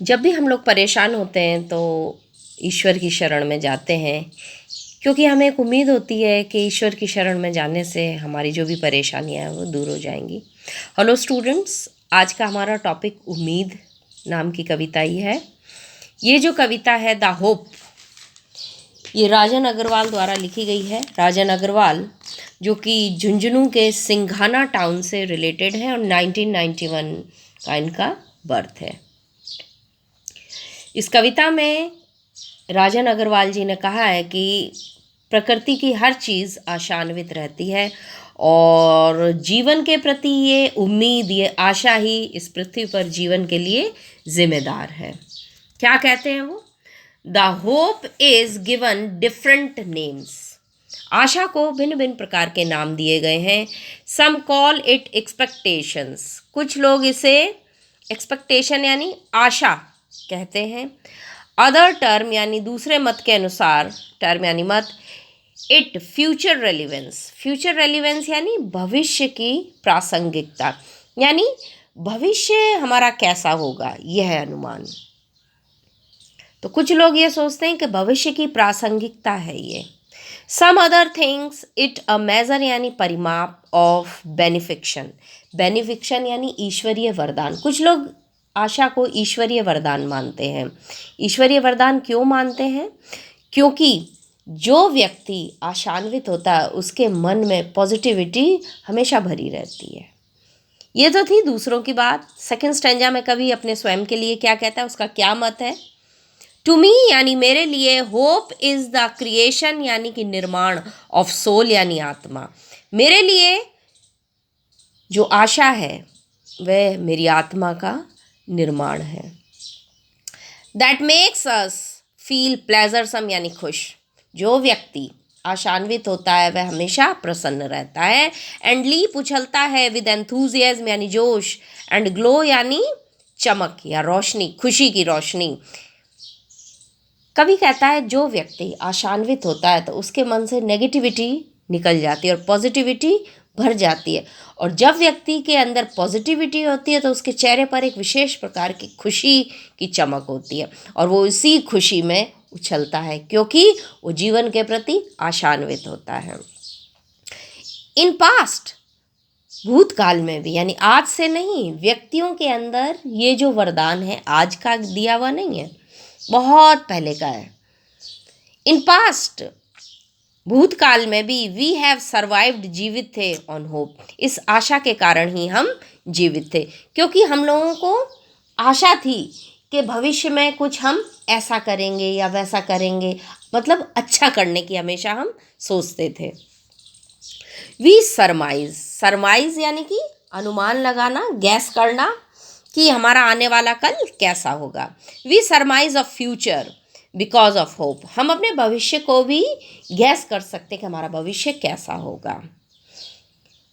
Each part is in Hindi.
जब भी हम लोग परेशान होते हैं तो ईश्वर की शरण में जाते हैं, क्योंकि हमें एक उम्मीद होती है कि ईश्वर की शरण में जाने से हमारी जो भी परेशानियां हैं वो दूर हो जाएंगी। हेलो स्टूडेंट्स, आज का हमारा टॉपिक उम्मीद नाम की कविता ही है। ये जो कविता है द होप, ये राजन अग्रवाल द्वारा लिखी गई है। राजन अग्रवाल जो कि झुंझुनू के सिंघाना टाउन से रिलेटेड है और 1991 का इनका बर्थ है। इस कविता में राजन अग्रवाल जी ने कहा है कि प्रकृति की हर चीज़ आशान्वित रहती है और जीवन के प्रति ये उम्मीद, ये आशा ही इस पृथ्वी पर जीवन के लिए जिम्मेदार है। क्या कहते हैं वो? The hope is given different names. आशा को भिन्न भिन्न प्रकार के नाम दिए गए हैं। सम कॉल इट एक्सपेक्टेशंस, कुछ लोग इसे एक्सपेक्टेशन यानी आशा कहते हैं। अदर टर्म यानी दूसरे मत के अनुसार, टर्म यानी मत, it future relevance. Future relevance यानी भविष्य की प्रासंगिकता, यानी भविष्य हमारा कैसा होगा यह है अनुमान। तो कुछ लोग ये सोचते हैं कि भविष्य की प्रासंगिकता है ये। Some other things it a major यानी परिमाप ऑफ बेनिफिक्शन। बेनिफिक्शन यानी ईश्वरीय वरदान। कुछ लोग आशा को ईश्वरीय वरदान मानते हैं। ईश्वरीय वरदान क्यों मानते हैं? क्योंकि जो व्यक्ति आशान्वित होता है उसके मन में पॉजिटिविटी हमेशा भरी रहती है। ये तो थी दूसरों की बात। सेकंड स्टैंजा में कवि अपने स्वयं के लिए क्या कहता है, उसका क्या मत है? टू मी यानी मेरे लिए होप इज द क्रिएशन यानी कि निर्माण ऑफ सोल यानी आत्मा। मेरे लिए जो आशा है वह मेरी आत्मा का निर्माण है। दैट मेक्स अस फील प्लेजरसम यानी खुश। जो व्यक्ति आशान्वित होता है वह हमेशा प्रसन्न रहता है। एंड लीप उछलता है विद एंथुजियाज्म यानी जोश। एंड ग्लो यानी चमक या रोशनी, खुशी की रोशनी। कवि कहता है जो व्यक्ति आशान्वित होता है तो उसके मन से नेगेटिविटी निकल जाती है और पॉजिटिविटी भर जाती है। और जब व्यक्ति के अंदर पॉजिटिविटी होती है तो उसके चेहरे पर एक विशेष प्रकार की खुशी की चमक होती है और वो इसी खुशी में उछलता है क्योंकि वो जीवन के प्रति आशान्वित होता है। इन पास्ट, भूतकाल में भी, यानी आज से नहीं, व्यक्तियों के अंदर ये जो वरदान है आज का दिया हुआ नहीं है, बहुत पहले का है। इन पास्ट, भूतकाल में भी, वी हैव सर्वाइव्ड, जीवित थे ऑन होप। इस आशा के कारण ही हम जीवित थे, क्योंकि हम लोगों को आशा थी कि भविष्य में कुछ हम ऐसा करेंगे या वैसा करेंगे, मतलब अच्छा करने की हमेशा हम सोचते थे। वी सरमाइज, सरमाइज यानी कि अनुमान लगाना, गैस करना कि हमारा आने वाला कल कैसा होगा। We surmise of future because of hope. हम अपने भविष्य को भी गैस कर सकते हैं कि हमारा भविष्य कैसा होगा।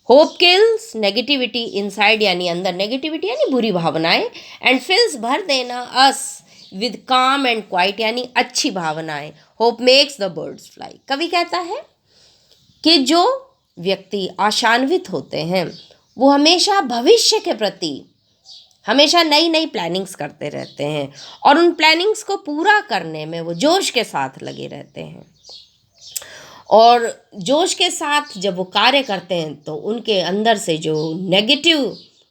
होप किल्स नेगेटिविटी इनसाइड यानी अंदर, नेगेटिविटी यानी बुरी भावनाएं। एंड फिल्स भर देना अस विद काम एंड क्वाइट यानी अच्छी भावनाएं। Hope makes the birds fly. कवि कहता है कि जो व्यक्ति आशान्वित होते हैं वो हमेशा भविष्य के प्रति हमेशा नई नई प्लानिंग्स करते रहते हैं और उन प्लानिंग्स को पूरा करने में वो जोश के साथ लगे रहते हैं। और जोश के साथ जब वो कार्य करते हैं तो उनके अंदर से जो नेगेटिव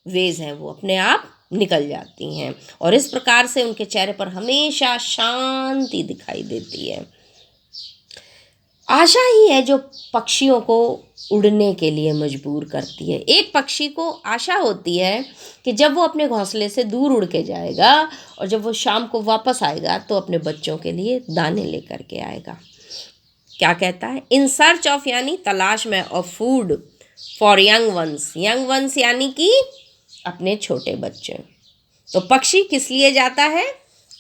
वेज हैं वो अपने आप निकल जाती हैं और इस प्रकार से उनके चेहरे पर हमेशा शांति दिखाई देती है। आशा ही है जो पक्षियों को उड़ने के लिए मजबूर करती है। एक पक्षी को आशा होती है कि जब वो अपने घोंसले से दूर उड़ के जाएगा और जब वो शाम को वापस आएगा तो अपने बच्चों के लिए दाने लेकर के आएगा। क्या कहता है? इन सर्च ऑफ यानी तलाश में, of food for young ones. Young ones यानी कि अपने छोटे बच्चे। तो पक्षी किस लिए जाता है,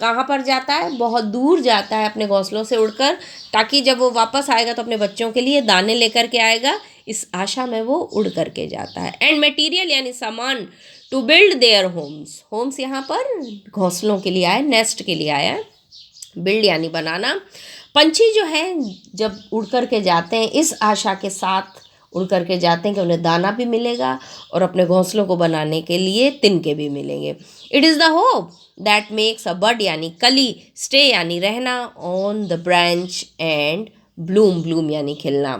कहाँ पर जाता है? बहुत दूर जाता है अपने घोंसलों से उड़कर, ताकि जब वो वापस आएगा तो अपने बच्चों के लिए दाने लेकर के आएगा। इस आशा में वो उड़ करके जाता है। एंड मटेरियल यानी सामान, to build their homes. Homes यहाँ पर घोंसलों के लिए आया, नेस्ट के लिए आया। बिल्ड यानी बनाना। पंछी जो है जब उड़ कर के जाते हैं इस आशा के साथ उड़ करके जाते हैं कि उन्हें दाना भी मिलेगा और अपने घोंसलों को बनाने के लिए तिनके भी मिलेंगे। It is the hope that makes a bird यानी कली, स्टे यानी रहना, on the branch and Bloom, Bloom यानी खिलना।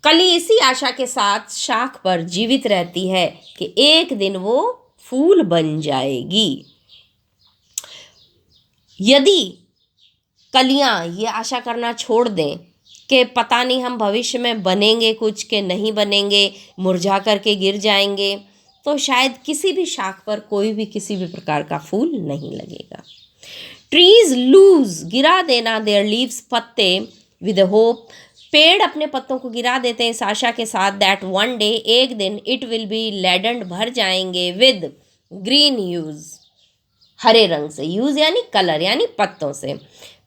कली इसी आशा के साथ शाख पर जीवित रहती है कि एक दिन वो फूल बन जाएगी। यदि कलियां ये आशा करना छोड़ दें कि पता नहीं हम भविष्य में बनेंगे कुछ के नहीं बनेंगे, मुरझा करके गिर जाएंगे, तो शायद किसी भी शाख पर कोई भी किसी भी प्रकार का फूल नहीं लगेगा। ट्रीज लूज, गिरा देना देयर लीव्स, पत्ते, विद होप, पेड़ अपने पत्तों को गिरा देते हैं इस आशा के साथ दैट वन डे, एक दिन, इट विल बी लेडेंड, भर जाएंगे, विद ग्रीन ह्यूज, हरे रंग से, ह्यूज यानी कलर यानी पत्तों से।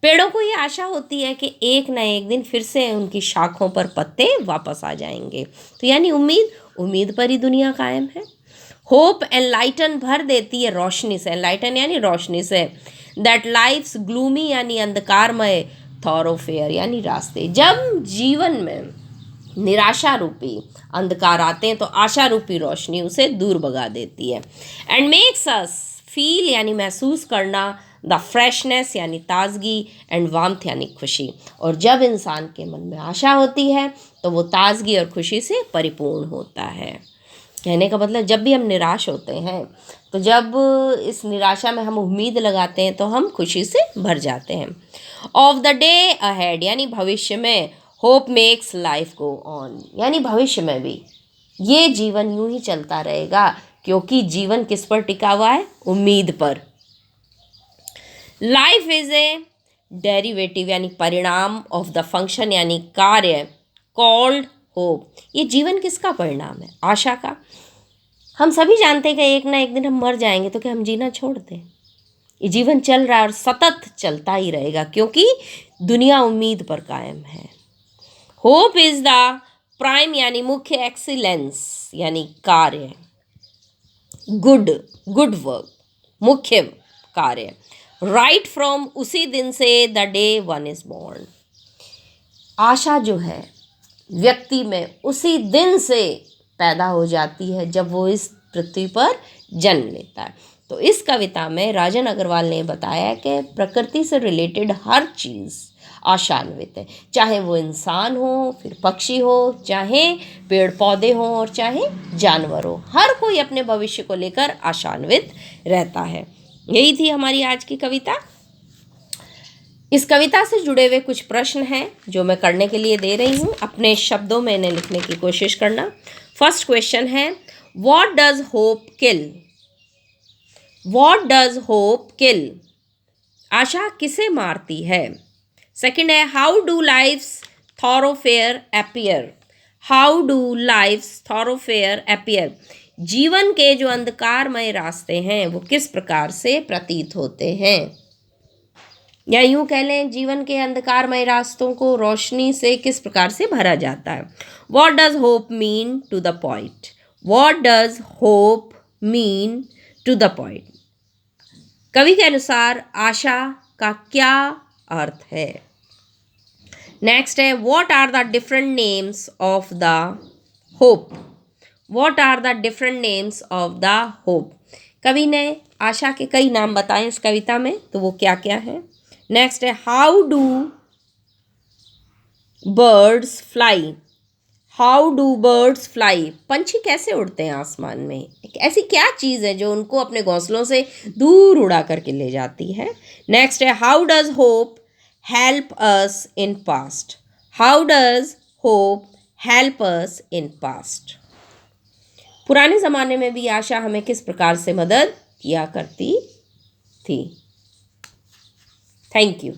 पेड़ों को ये आशा होती है कि एक न एक दिन फिर से उनकी शाखों पर पत्ते वापस आ जाएंगे। तो यानी उम्मीद, उम्मीद पर ही दुनिया कायम है। होप एनलाइटन, भर देती है रोशनी से, एनलाइटन यानी रोशनी से, दैट लाइफ्स ग्लूमी यानी अंधकारमय, थॉरोफेयर यानी रास्ते। जब जीवन में निराशा रूपी अंधकार आते हैं तो आशा रूपी रोशनी उसे दूर भगा देती है। एंड मेक्स अस फील यानी महसूस करना, द फ्रेशनेस यानी ताजगी, एंड वार्मथ यानी खुशी। और जब इंसान के मन में आशा होती है तो वो ताजगी और खुशी से परिपूर्ण होता है। कहने का मतलब जब भी हम निराश होते हैं तो जब इस निराशा में हम उम्मीद लगाते हैं तो हम खुशी से भर जाते हैं। ऑफ द डे अहेड यानी भविष्य में, hope makes life go on यानी भविष्य में भी ये जीवन यूं ही चलता रहेगा, क्योंकि जीवन किस पर टिका हुआ है? उम्मीद पर। लाइफ इज ए डेरिवेटिव यानी परिणाम, ऑफ द फंक्शन यानी कार्य, कॉल्ड होप। ये जीवन किसका परिणाम है? आशा का। हम सभी जानते हैं कि एक ना एक दिन हम मर जाएंगे, तो क्या हम जीना छोड़ दें? ये जीवन चल रहा है और सतत चलता ही रहेगा, क्योंकि दुनिया उम्मीद पर कायम है। होप इज द प्राइम यानी मुख्य, एक्सीलेंस यानी कार्य, गुड, गुड वर्क मुख्य कार्य, राइट फ्रॉम उसी दिन से, the day one is born. आशा जो है व्यक्ति में उसी दिन से पैदा हो जाती है जब वो इस पृथ्वी पर जन्म लेता है। तो इस कविता में राजन अग्रवाल ने बताया कि प्रकृति से रिलेटेड हर चीज़ आशान्वित है, चाहे वो इंसान हो, फिर पक्षी हो, चाहे पेड़ पौधे हों और चाहे जानवर हो, हर कोई अपने भविष्य को लेकर आशान्वित रहता है। यही थी हमारी आज की कविता। इस कविता से जुड़े हुए कुछ प्रश्न हैं जो मैं करने के लिए दे रही हूँ, अपने शब्दों में इन्हें लिखने की कोशिश करना। फर्स्ट क्वेश्चन है, what does hope kill? What does hope kill? आशा किसे मारती है? सेकंड है, how do life's thoroughfare appear? How do life's thoroughfare appear? जीवन के जो अंधकारमय रास्ते हैं वो किस प्रकार से प्रतीत होते हैं? या यूं कह लें, जीवन के अंधकारमय रास्तों को रोशनी से किस प्रकार से भरा जाता है। What does hope mean to the point? What does hope mean to the point? कवि के अनुसार आशा का क्या अर्थ है? नेक्स्ट है, what are the different names of the hope? What are the different names of the hope? कवि ने आशा के कई नाम बताए इस कविता में, तो वो क्या क्या है? नेक्स्ट है, how do birds fly? How do birds fly? पंछी कैसे उड़ते हैं आसमान में? एक ऐसी क्या चीज़ है जो उनको अपने घोंसलों से दूर उड़ा करके ले जाती है? नेक्स्ट है, how does hope help us in past? How does hope help us in past? पुराने ज़माने में भी आशा हमें किस प्रकार से मदद किया करती थी? Thank you.